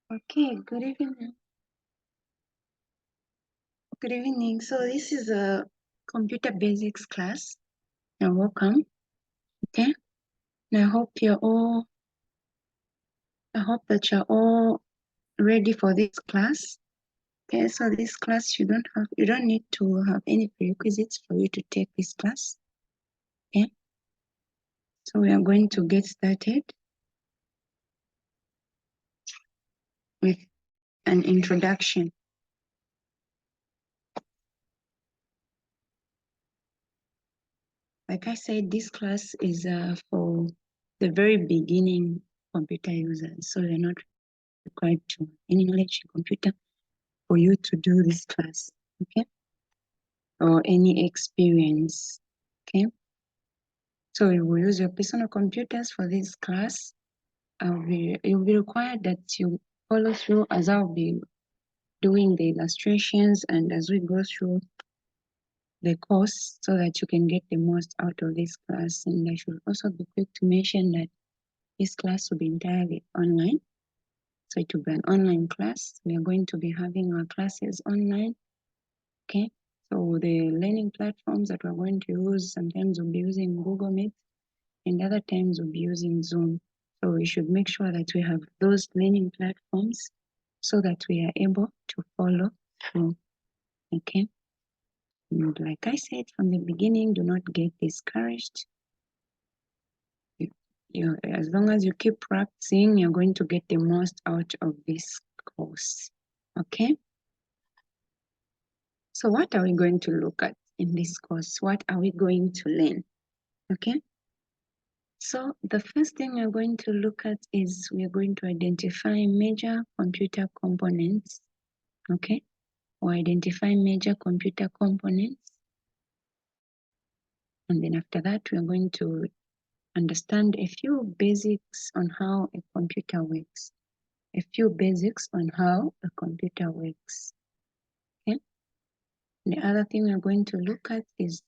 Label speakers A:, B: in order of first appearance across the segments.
A: Okay, good evening. Good evening. So this is a computer basics class. You're welcome. Okay. And I hope that you're all ready for this class. Okay, so this class you don't need to have any prerequisites for you to take this class. Okay. So we are going to get started with an introduction. Like I said, this class is for the very beginning computer users. So you're not required to have any knowledge in computer for you to do this class, okay? Or any experience, okay? So you will use your personal computers for this class. You'll be required that you follow through as I'll be doing the illustrations and as we go through the course so that you can get the most out of this class. And I should also be quick to mention that this class will be entirely online. So it will be an online class. We are going to be having our classes online, okay? So the learning platforms that we're going to use, sometimes we'll be using Google Meet and other times we'll be using Zoom. So we should make sure that we have those learning platforms so that we are able to follow through, okay? And like I said from the beginning, do not get discouraged. As long as you keep practicing, you're going to get the most out of this course, okay? So what are we going to look at in this course? What are we going to learn, okay? So the first thing we're going to look at is we're going to identify major computer components, okay? Or identify major computer components. And then after that, we're going to understand a few basics on how a computer works. A few basics on how a computer works, okay? The other thing we're going to look at is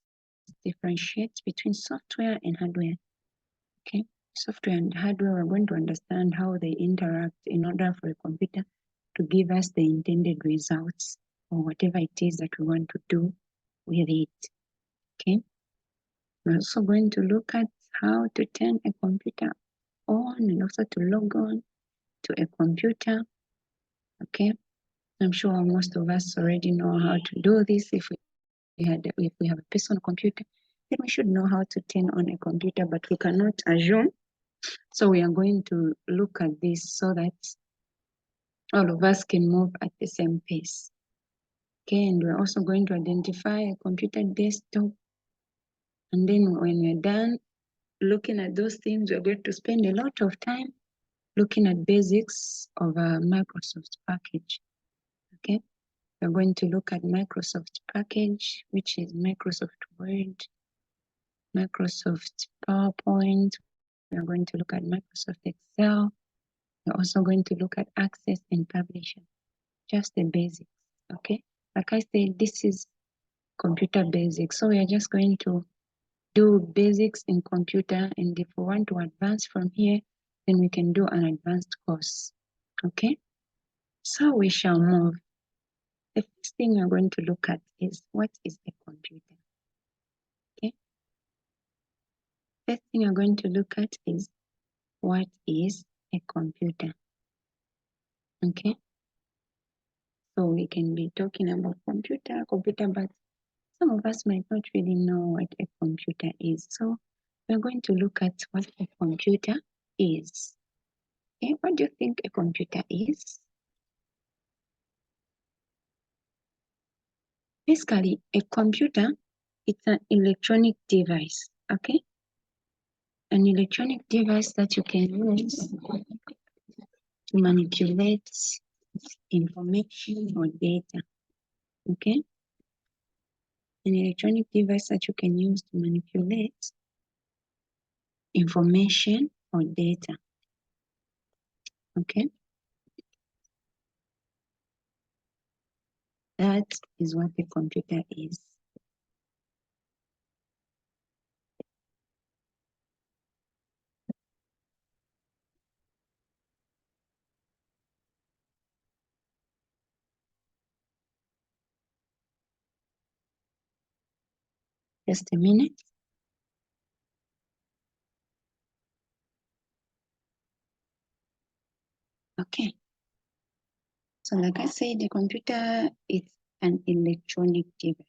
A: differentiate between software and hardware, okay? Software and hardware, we're going to understand how they interact in order for a computer to give us the intended results or whatever it is that we want to do with it, okay? We're also going to look at how to turn a computer on and also to log on to a computer, okay? I'm sure most of us already know how to do this. If we have a personal computer, then we should know how to turn on a computer, but we cannot assume. So we are going to look at this so that all of us can move at the same pace. Okay, and we're also going to identify a computer desktop. And then when we're done looking at those things, we're going to spend a lot of time looking at basics of a Microsoft package. Okay, we're going to look at Microsoft package, which is Microsoft Word, Microsoft PowerPoint. We're going to look at Microsoft Excel. We're also going to look at Access and Publisher, just the basics, okay? Like I said, this is computer basics. So we are just going to do basics in computer, and if we want to advance from here, then we can do an advanced course, okay? So we shall move. The first thing we're going to look at is what is a computer, okay? First thing we're going to look at is what is a computer, okay? So we can be talking about computer, but some of us might not really know what a computer is. So we're going to look at what a computer is. Okay, what do you think a computer is? Basically, a computer, it's an electronic device, okay? An electronic device that you can use to manipulate information or data, okay? An electronic device that you can use to manipulate information or data, okay? That is what a computer is. Just a minute. Okay. So like I said, the computer is an electronic device.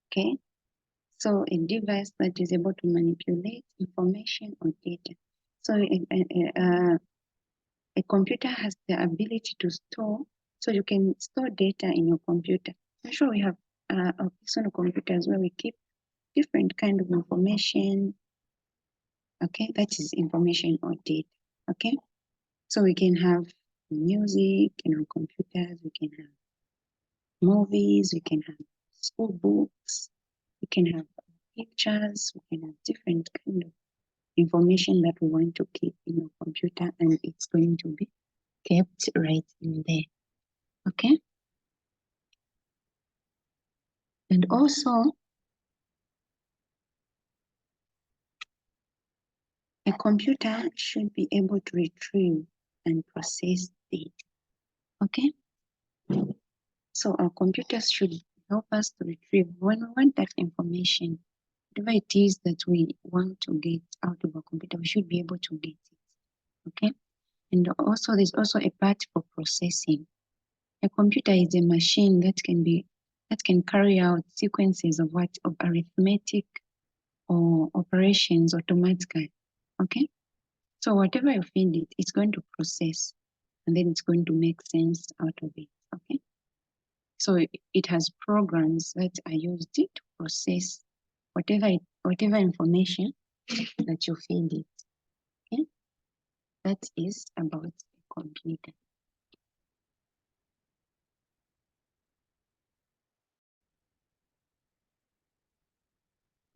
A: Okay. So a device that is able to manipulate information or data. So a computer has the ability to store, so you can store data in your computer. I'm sure we have personal computers where we keep different kind of information. Okay, that is information or data. Okay, so we can have music in our computers, we can have movies, we can have school books, we can have pictures, we can have different kind of information that we want to keep in your computer, and it's going to be kept right in there. Okay, and also a computer should be able to retrieve and process data. Okay, so our computers should help us to retrieve when we want that information, whatever it is that we want to get out of our computer, we should be able to get it. Okay, and also there's also a part for processing. A computer is a machine that can carry out sequences of arithmetic or operations automatically. Okay, so whatever you feed it, it's going to process, and then it's going to make sense out of it. Okay, so it has programs that are used to process whatever information that you feed it. Okay, that is about a computer.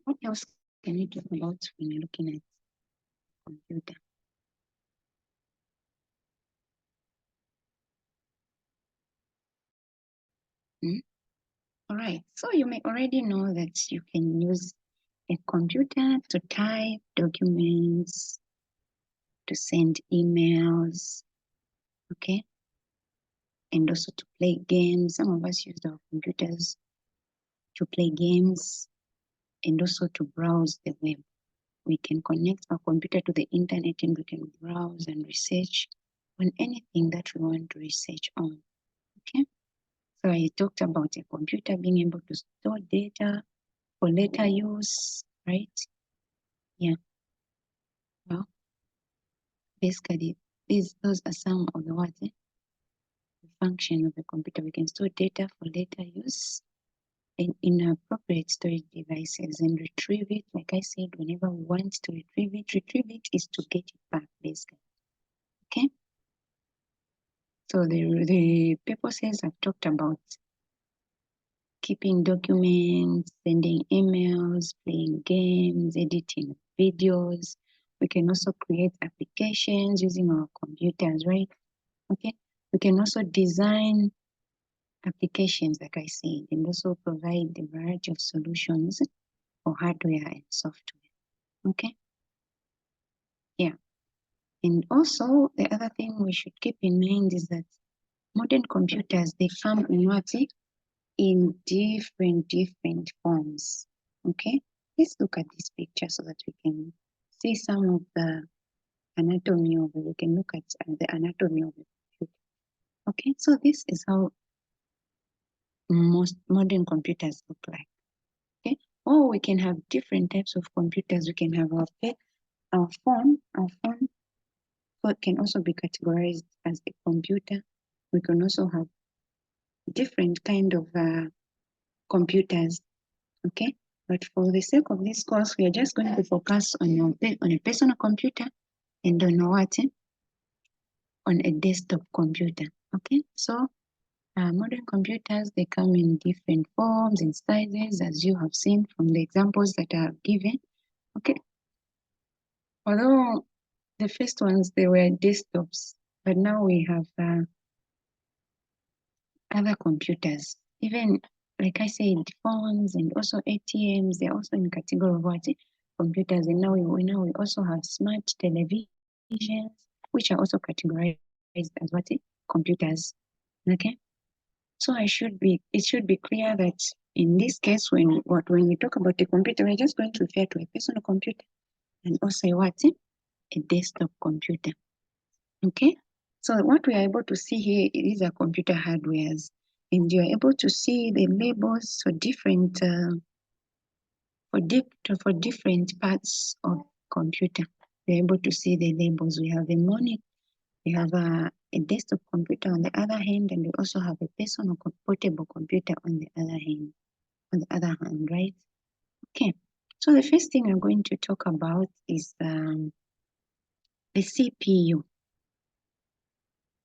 A: What else can you talk about when you're looking at computer? All right, so you may already know that you can use a computer to type documents, to send emails, okay, and also to play games. Some of us use our computers to play games and also to browse the web. We can connect our computer to the internet and we can browse and research on anything that we want to research on, okay? So I talked about a computer being able to store data for later use, right? Yeah, well, basically, those are some of the words, the function of the computer. We can store data for later use in appropriate storage devices and retrieve it. Like I said, whenever we want to retrieve it is to get it back, basically. Okay. So the purposes I've talked about: keeping documents, sending emails, playing games, editing videos. We can also create applications using our computers, right? Okay. We can also design applications, like I said, and also provide a variety of solutions for hardware and software. Okay. Yeah. And also the other thing we should keep in mind is that modern computers, they come in what? In different forms. Okay. Let's look at this picture so that we can see some of the anatomy of it. We can look at the anatomy of the computer. Okay. So this is how most modern computers look like. Okay. Or we can have different types of computers. We can have our phone can also be categorized as a computer. We can also have different kind of computers, okay? But for the sake of this course, we are just going to focus on a personal computer and on on a desktop computer, okay? So modern computers, they come in different forms and sizes, as you have seen from the examples that I have given, okay? Although the first ones, they were desktops, but now we have other computers, even like I said, phones and also ATMs, they're also in category of what? Computers. And now we also have smart televisions, which are also categorized as what? Computers. Okay. So it should be clear that In this case, when we talk about a computer, we're just going to refer to a personal computer and also what? A desktop computer. Okay, so what we are able to see here, these are computer hardwares, and you're able to see the labels for different for different parts of computer. You're able to see the labels. We have a monitor, we have a desktop computer on the other hand, and we also have a personal portable computer on the other hand. Right? Okay. So the first thing I'm going to talk about is the CPU.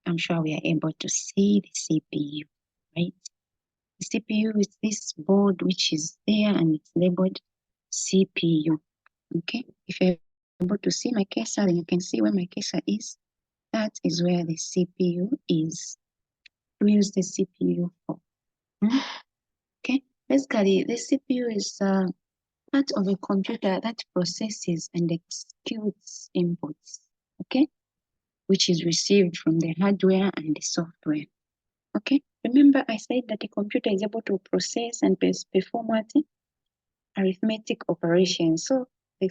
A: I'm sure we are able to see the CPU, right? The CPU is this board which is there and it's labeled CPU. Okay, if you're able to see my cursor, then you can see where my cursor is. That is where the CPU is. We use the CPU for. Okay, basically the CPU is part of a computer that processes and executes inputs. Okay, which is received from the hardware and the software. Okay, remember I said that a computer is able to process and perform what? Arithmetic operations. So the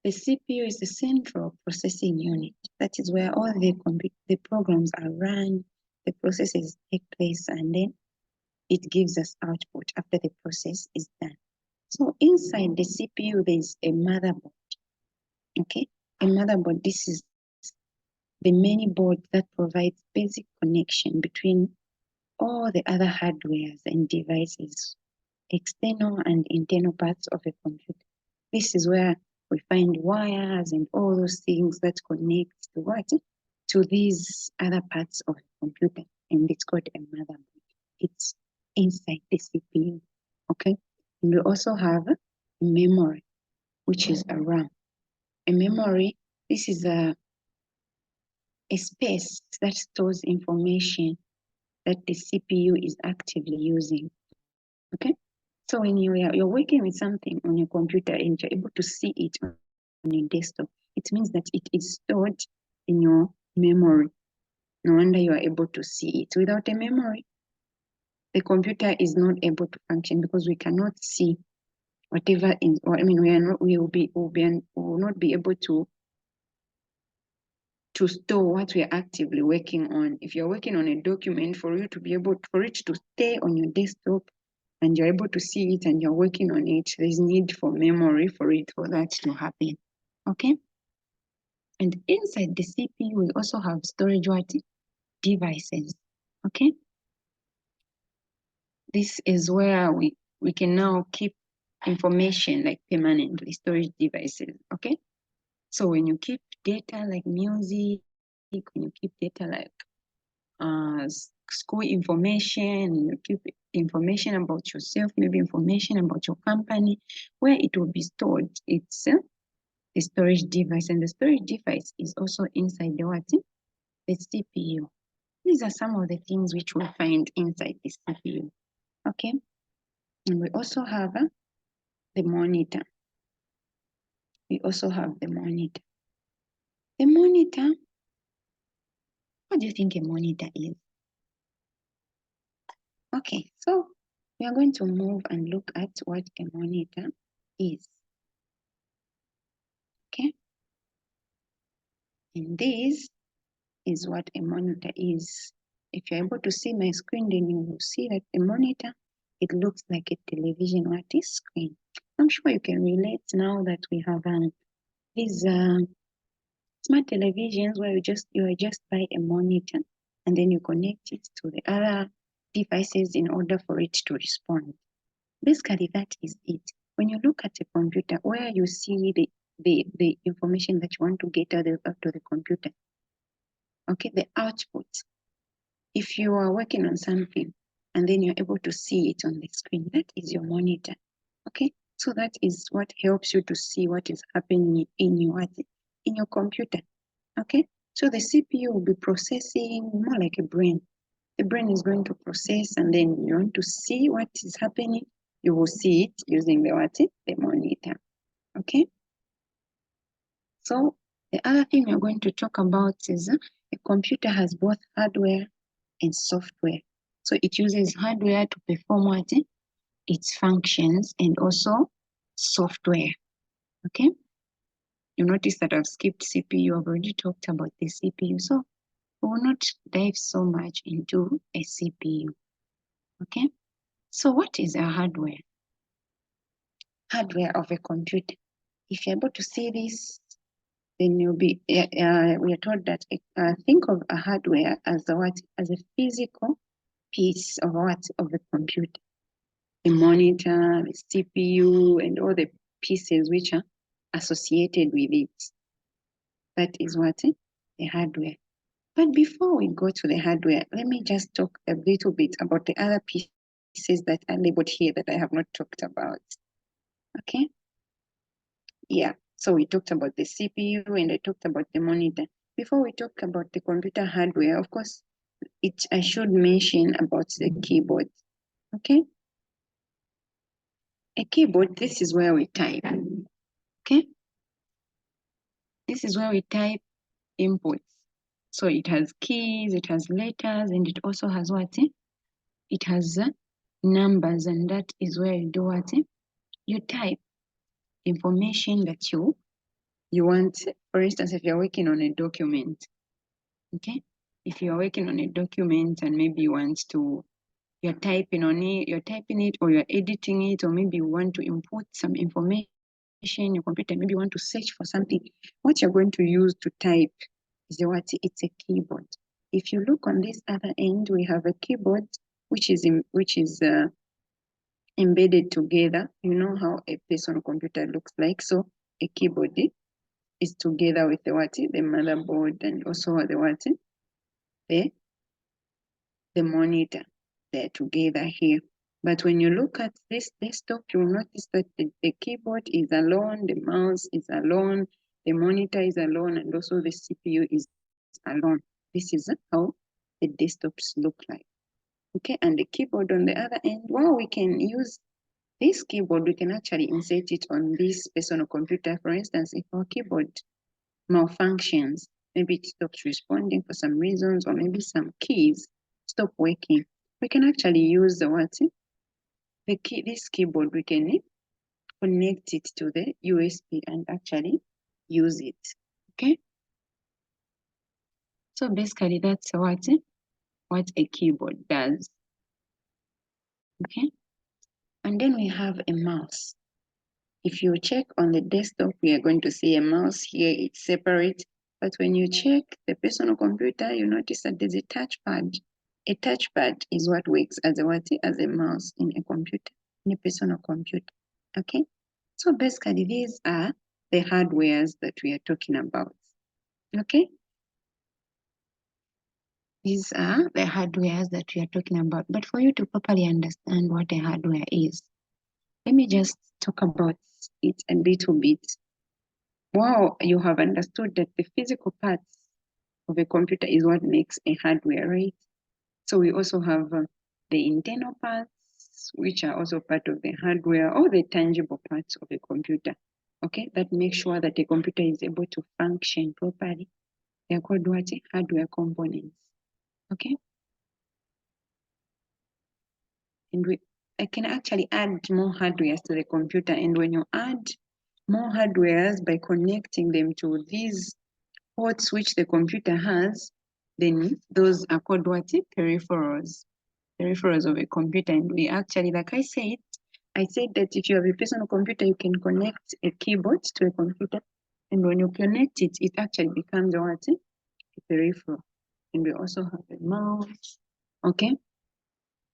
A: CPU is the central processing unit. That is where all the programs are run, the processes take place, and then it gives us output after the process is done. So inside the CPU, there is a motherboard. Okay, a motherboard. This is the main board that provides basic connection between all the other hardwares and devices, external and internal parts of a computer. This is where we find wires and all those things that connect to what? To these other parts of the computer, and it's called a motherboard. It's inside the CPU, okay? And we also have memory, which is a RAM. A memory, this is a space that stores information that the CPU is actively using, okay? So when you're working with something on your computer and you're able to see it on your desktop, it means that it is stored in your memory. No wonder you are able to see it. Without a memory, the computer is not able to function because we cannot see whatever is, or I mean, we will not be able to store what we are actively working on. If you're working on a document, for it to stay on your desktop and you're able to see it and you're working on it, there's need for memory for that to happen. Okay. And inside the CPU, we also have storage devices. Okay. This is where we can now keep information like permanently, storage devices. Okay. So when you keep data like music, when you keep data like school information, you keep information about yourself, maybe information about your company, where it will be stored. It's the storage device, and the storage device is also inside the what? The CPU. These are some of the things which we find inside the CPU. Okay, and we also have the monitor. We also have the monitor. The monitor, what do you think a monitor is? Okay, so we are going to move and look at what a monitor is. Okay, and this is what a monitor is. If you're able to see my screen, then you will see that a monitor, it looks like a television screen. I'm sure you can relate now that we have these smart televisions where you just buy a monitor and then you connect it to the other devices in order for it to respond. Basically, that is it. When you look at a computer, where you see the information that you want to get out of the computer, okay, the output. If you are working on something and then you're able to see it on the screen, that is your monitor, okay? So that is what helps you to see what is happening in your computer, okay? So the CPU will be processing more like a brain. The brain is going to process, and then you want to see what is happening. You will see it using the monitor, okay? So the other thing we're going to talk about is a computer has both hardware and software. So it uses hardware to perform what? Its functions, and also software. Okay. You notice that I've skipped CPU. I've already talked about the CPU. So we will not dive so much into a CPU. Okay. So what is a hardware? Hardware of a computer. If you're able to see this, then you'll be, we are told that think of a hardware as a what? As a physical piece of what? Of a computer. The monitor, the CPU, and all the pieces which are associated with it. That is what? The hardware. But before we go to the hardware, let me just talk a little bit about the other pieces that are labeled here that I have not talked about. Okay? Yeah. So we talked about the CPU and I talked about the monitor. Before we talk about the computer hardware, of course, I should mention about the keyboard. Okay? A keyboard, this is where we type. Okay? This is where we type inputs. So it has keys, it has letters, and it also has what? It has numbers, and that is where you do what? You type information that you want. For instance, if you're working on a document, okay? If you're working on a document and maybe you want to, you're typing it, or you're editing it, or maybe you want to input some information in your computer, maybe you want to search for something, what you're going to use to type is what? It's a keyboard. If you look on this other end, we have a keyboard which is embedded together. You know how a personal computer looks like. So a keyboard is together with the what? The motherboard, and also the what? The monitor. They're together here. But when you look at this desktop, you'll notice that the keyboard is alone, the mouse is alone, the monitor is alone, and also the CPU is alone. This is how the desktops look like. Okay, and the keyboard on the other end, well, we can use this keyboard, we can actually insert it on this personal computer. For instance, if our keyboard malfunctions, maybe it stops responding for some reasons, or maybe some keys stop working, we can actually use the what? This keyboard, we can connect it to the USB and actually use it. Okay. So basically that's what a keyboard does. Okay. And then we have a mouse. If you check on the desktop, we are going to see a mouse here, it's separate. But when you check the personal computer, you notice that there's a touchpad. A touchpad is what works as a what? As a mouse in a computer, in a personal computer. Okay? So basically, these are the hardwares that we are talking about. Okay? These are the hardwares that we are talking about. But for you to properly understand what a hardware is, let me just talk about it a little bit. Wow, you have understood that the physical parts of a computer is what makes a hardware, right? So we also have the internal parts, which are also part of the hardware, or the tangible parts of a computer, okay, that make sure that a computer is able to function properly. They're called what? Hardware components, okay? And I can actually add more hardwares to the computer, and when you add more hardwares by connecting them to these ports which the computer has, then those are called what? Peripherals. Peripherals of a computer. And we actually, like I said that if you have a personal computer, you can connect a keyboard to a computer. And when you connect it, it actually becomes what? A peripheral. And we also have a mouse. Okay.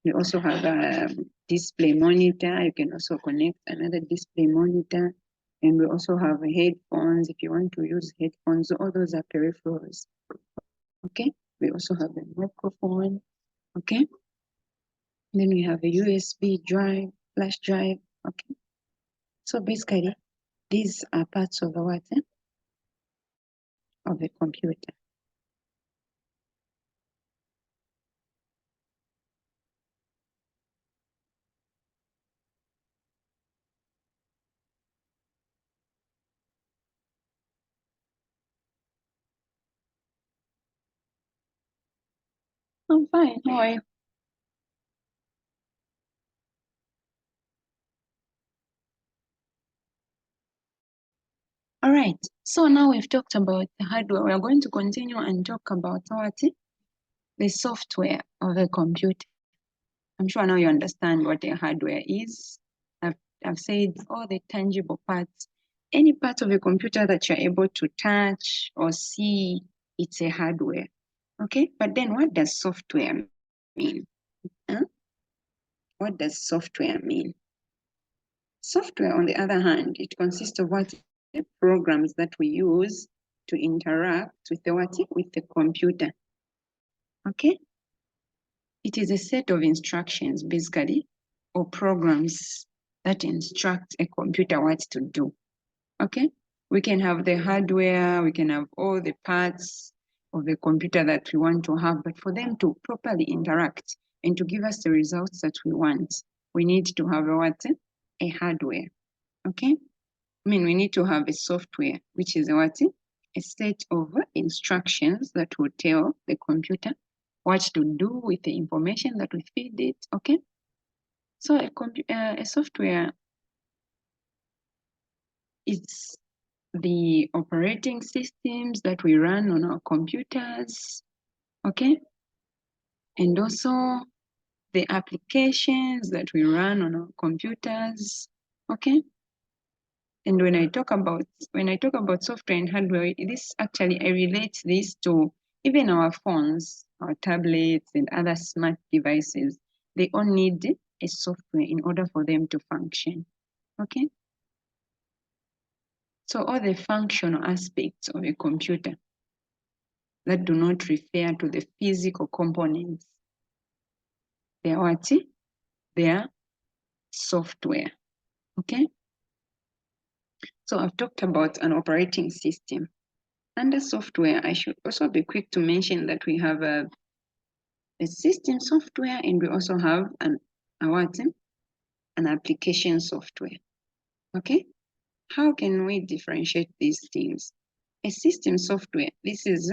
A: We also have a display monitor. You can also connect another display monitor. And we also have headphones. If you want to use headphones, all those are peripherals. Okay. We also have a microphone. Okay. Then we have a USB drive, flash drive. Okay. So basically, these are parts of the what? Of the computer. I'm fine. How are you? right, so now we've talked about the hardware. We are going to continue and talk about what the software of a computer. I'm sure now you understand what a hardware is. I've said all the tangible parts. Any part of a computer that you're able to touch or see, it's a hardware. Okay, but then what does software mean? Huh? What does software mean? Software, on the other hand, it consists of what? The programs that we use to interact with the what? With the computer. Okay? It is a set of instructions, basically, or programs that instruct a computer what to do. Okay? We can have the hardware, we can have all the parts of the computer that we want to have, but for them to properly interact and to give us the results that we want, we need to have a what? A hardware. Okay? I mean, we need to have a software, which is a what? A set of instructions that will tell the computer what to do with the information that we feed it. Okay? So a software is the operating systems that we run on our computers, okay? And also the applications that we run on our computers, okay? And when I talk about software and hardware, I relate this to even our phones, our tablets, and other smart devices. They all need a software in order for them to function, okay? So all the functional aspects of a computer that do not refer to the physical components, they are what? They are software, okay? So I've talked about an operating system. Under software, I should also be quick to mention that we have a system software and we also have an application software, okay? How can we differentiate these things? A system software, this is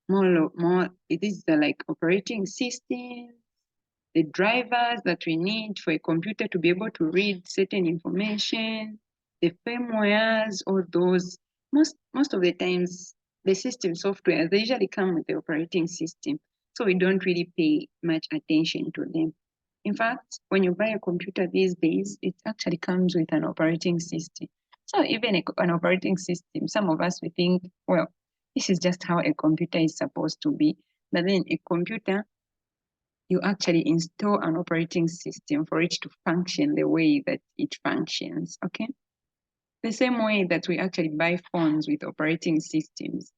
A: like operating system, the drivers that we need for a computer to be able to read certain information, the firmwares, all those. Most of the times, the system software, they usually come with the operating system. So we don't really pay much attention to them. In fact, when you buy a computer these days, it actually comes with an operating system. So even an operating system, some of us, we think, well, this is just how a computer is supposed to be. But then a computer, you actually install an operating system for it to function the way that it functions, okay? The same way that we actually buy phones with operating systems.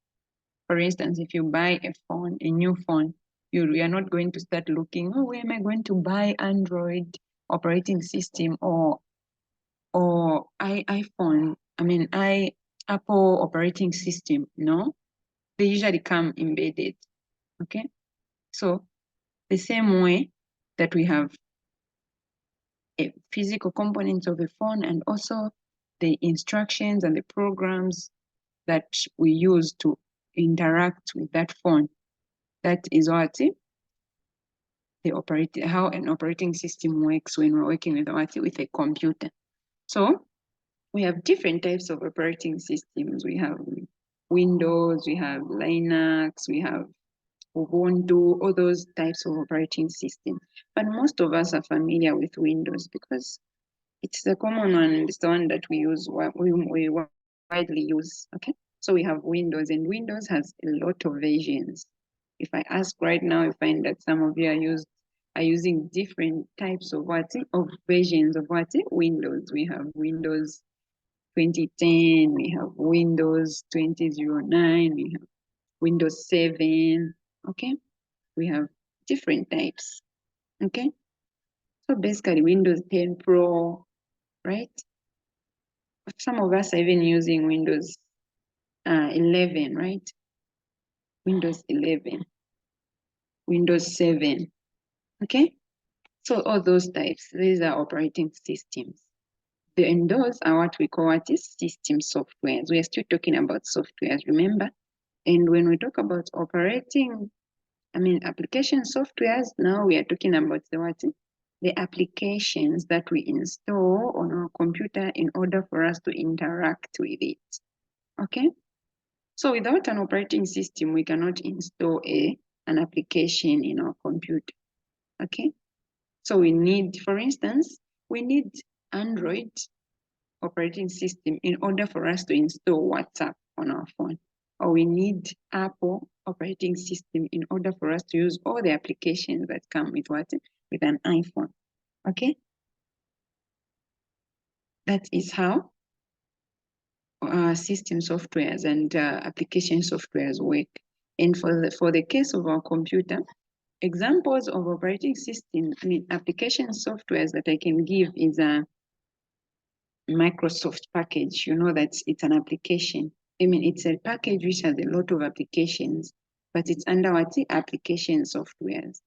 A: For instance, if you buy a new phone, you are not going to start looking, oh, where am I going to buy Android operating system or iPhone, Apple operating system. No, they usually come embedded, okay? So the same way that we have a physical components of a phone and also the instructions and the programs that we use to interact with that phone. That is what how an operating system works when we're working with a computer. So we have different types of operating systems. We have Windows, we have Linux, we have Ubuntu, all those types of operating systems. But most of us are familiar with Windows because it's the common one, it's the one that we widely use, okay? So we have Windows, and Windows has a lot of versions. If I ask right now, you find that some of you are using different types of versions of Windows. We have Windows 2010, we have Windows 2009, we have Windows 7, okay? We have different types, okay? So basically Windows 10 Pro, right? Some of us are even using Windows 11, right? Windows 11, Windows 7, okay? So all those types, these are operating systems. And those are what we call system softwares. We are still talking about softwares, remember? And when we talk about application softwares, now we are talking about the applications that we install on our computer in order for us to interact with it. Okay. So without an operating system, we cannot install an application in our computer. Okay. So we need, for instance, we need Android operating system in order for us to install WhatsApp on our phone. Or we need Apple operating system in order for us to use all the applications that come with what? With an iPhone. Okay? That is how system softwares and application softwares work. And for the case of our computer, examples of operating system, application softwares that I can give is a Microsoft package. You know that it's an application. It's a package which has a lot of applications, but it's under what? Application softwares.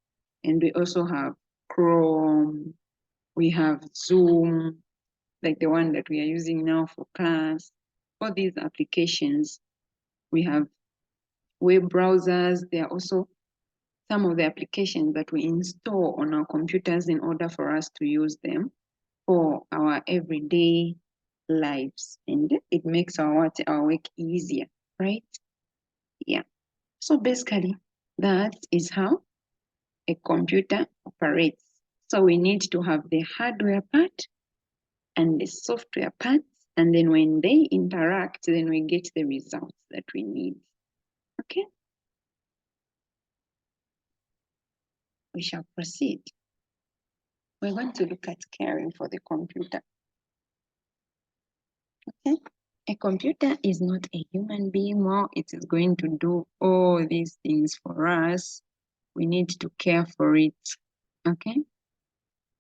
A: And we also have Chrome, we have Zoom, like the one that we are using now for class. For these applications, we have web browsers. There are also some of the applications that we install on our computers in order for us to use them for our everyday lives, and it makes our work easier, right? Yeah. So basically, that is how a computer operates. So we need to have the hardware part and the software part, and then when they interact, then we get the results that we need. Okay. We shall proceed. We're going to look at caring for the computer. Okay. A computer is not a human being. Well, it is going to do all these things for us. We need to care for it. Okay.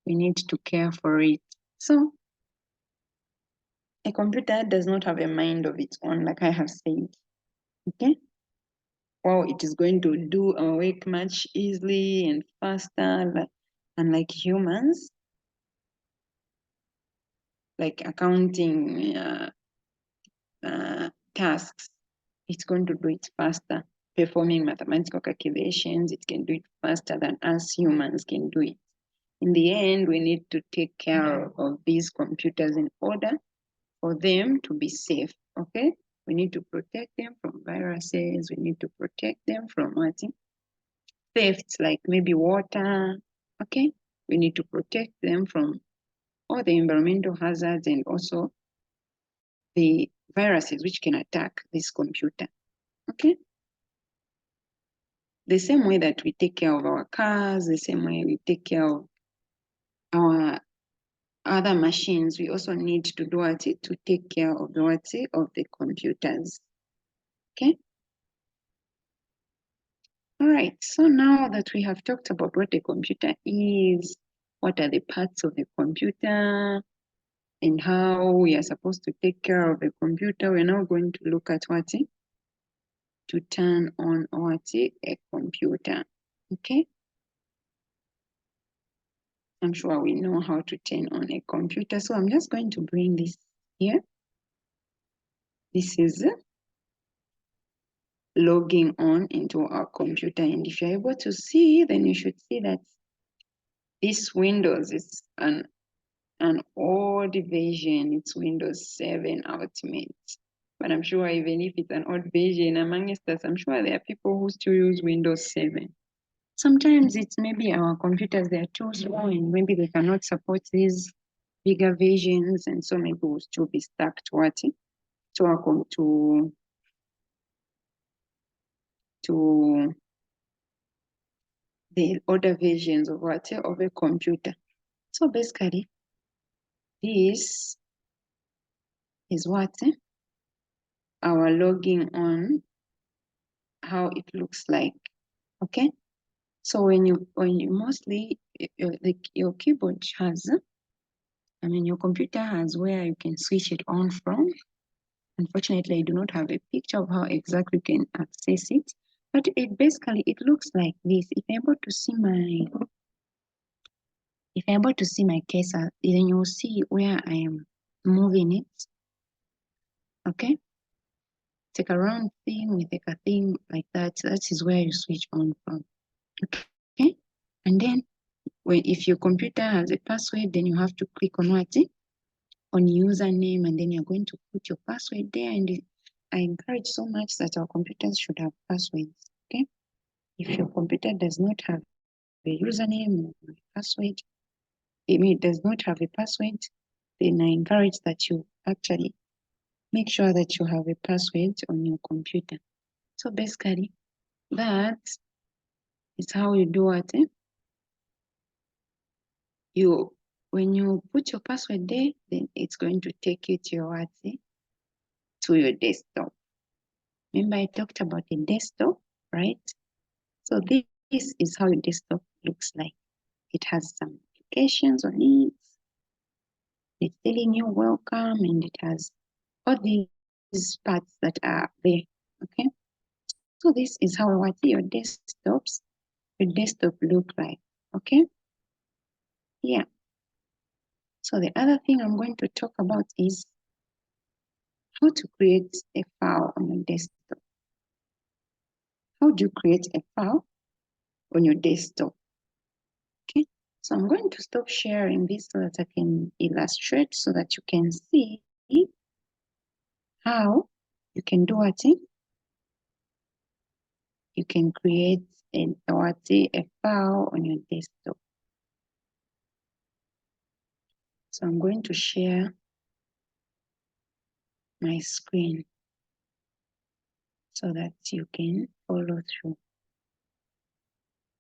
A: We need to care for it. So a computer does not have a mind of its own, like I have said. Okay. Well, it is going to do our work much easily and faster, unlike humans, like accounting tasks. It's going to do it faster. Performing mathematical calculations, it can do it faster than us humans can do it. In the end, we need to take care of these computers in order for them to be safe, okay? We need to protect them from viruses. We need to protect them from thefts, like maybe water, okay? We need to protect them from all the environmental hazards and also the viruses which can attack this computer, okay? The same way that we take care of our cars, the same way we take care of our other machines, we also need to do it to take care of the computers. Okay. All right. So now that we have talked about what a computer is, what are the parts of the computer, and how we are supposed to take care of the computer, we're now going to look at to turn on a computer. Okay. I'm sure we know how to turn on a computer. So I'm just going to bring this here. This is logging on into our computer. And if you're able to see, then you should see that this Windows is an old version. It's Windows 7 Ultimate. But I'm sure even if it's an old version amongst us, I'm sure there are people who still use Windows 7. Sometimes it's maybe our computers, they're too small and maybe they cannot support these bigger versions. And so maybe we'll still be stuck to the older versions of a computer. So basically, this is our logging on, how it looks like. Okay. So when you mostly your keyboard has, your computer has where you can switch it on from. Unfortunately, I do not have a picture of how exactly you can access it, but it basically looks like this. If you're able to see my cursor, then you'll see where I am moving it. Okay. Take a round thing, we take a thing like that. That is where you switch on from. Okay. And then if your computer has a password, then you have to click on username, and then you're going to put your password there. And I encourage so much that our computers should have passwords, okay? If your computer does not have a username or a password, it does not have a password, then I encourage that you actually make sure that you have a password on your computer. So basically, that is how you do it. When you put your password there, then it's going to take you to your to your desktop. Remember I talked about a desktop, right? So this is how your desktop looks like. It has some applications on it. It's telling you welcome, and it has all these parts that are there. Okay. So this is how your desktop look like. Okay. Yeah. So the other thing I'm going to talk about is how to create a file on your desktop. How do you create a file on your desktop? Okay, so I'm going to stop sharing this so that I can illustrate so that you can see how you can do it. You can create a file on your desktop. So I'm going to share my screen so that you can follow through.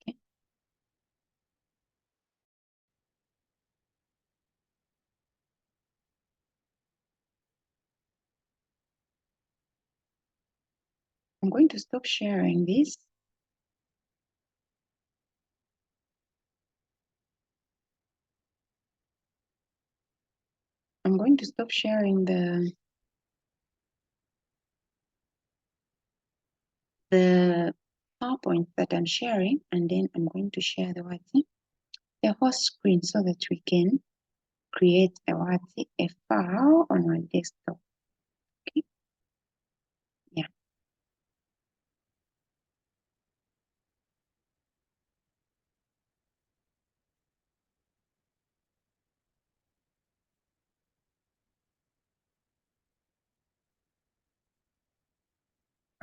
A: Okay. I'm going to stop sharing this. I'm going to stop sharing the PowerPoint that I'm sharing, and then I'm going to share the whole screen so that we can create a file on our desktop. Okay. Yeah.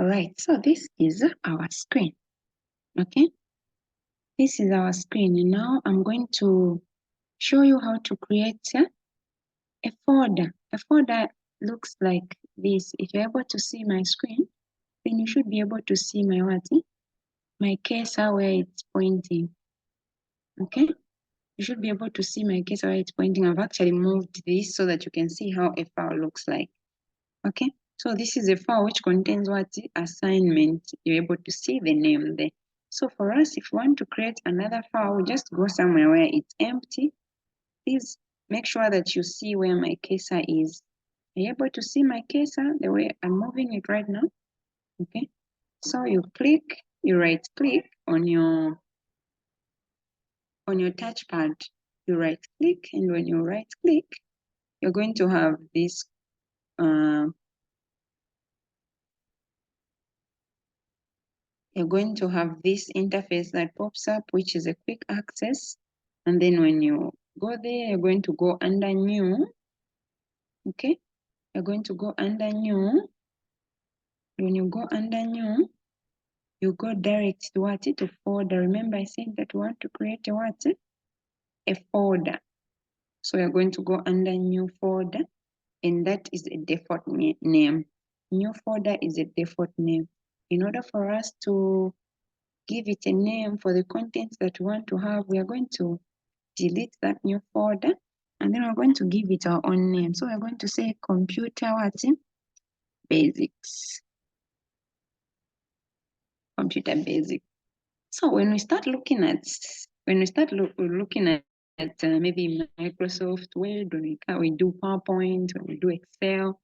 A: All right. So this is our screen. Okay. This is our screen, and now I'm going to show you how to create a folder. A folder looks like this. If you're able to see my screen, then you should be able to see my cursor where it's pointing. Okay. You should be able to see my cursor where it's pointing. I've actually moved this so that you can see how a file looks like. Okay, so this is a file which contains assignment. You're able to see the name there. So for us, if we want to create another file, we just go somewhere where it's empty. Please make sure that you see where my cursor is. Are you able to see my cursor the way I'm moving it right now? Okay, so you right click on your touchpad. You right click, and when you right click, you're going to have this you're going to have this interface that pops up, which is a quick access. And then when you go there, you're going to go under new. Okay, you're going to go under new. When you go under new, you go direct to folder. Remember I said that we want to create a folder. So you're going to go under new folder, and that is a default name. New folder is a default name. In order for us to give it a name for the contents that we want to have, we are going to delete that new folder, and then we're going to give it our own name. So we're going to say computer basics. Computer basics. So when we start looking at maybe Microsoft Word, when we do PowerPoint, when we do Excel,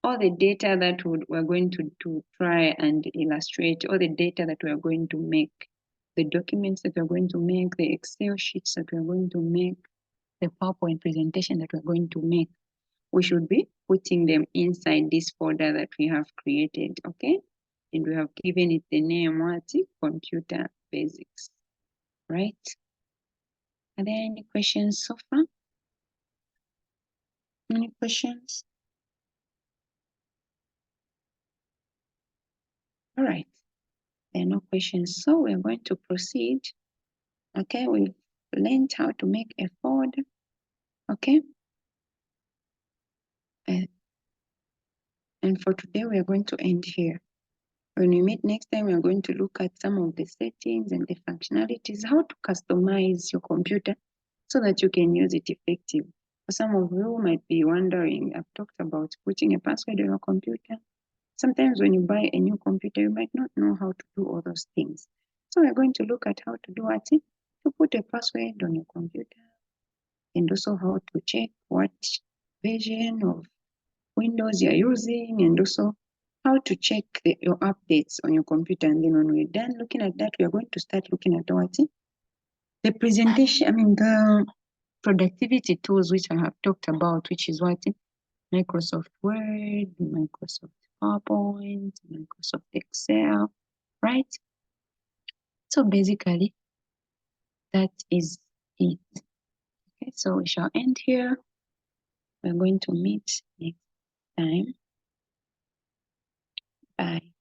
A: all the data that we're going to try and illustrate, all the data that we're going to make, the documents that we're going to make, the Excel sheets that we're going to make, the PowerPoint presentation that we're going to make, we should be putting them inside this folder that we have created, okay? And we have given it the name computer basics, right? Are there any questions so far? Any questions? All right, there are no questions. So we're going to proceed. Okay, we've learned how to make a folder. Okay. And for today, we are going to end here. When we meet next time, we are going to look at some of the settings and the functionalities, how to customize your computer so that you can use it effectively. For some of you might be wondering, I've talked about putting a password on your computer. Sometimes when you buy a new computer, you might not know how to do all those things. So we're going to look at how to do it, to put a password on your computer, and also how to check what version of Windows you're using, and also how to check your updates on your computer. And then when we're done looking at that, we are going to start looking at what? The presentation, the productivity tools which I have talked about, which is what? Microsoft Word, Microsoft PowerPoint, Microsoft Excel, right? So basically, that is it. Okay, so we shall end here. We're going to meet next time. Bye.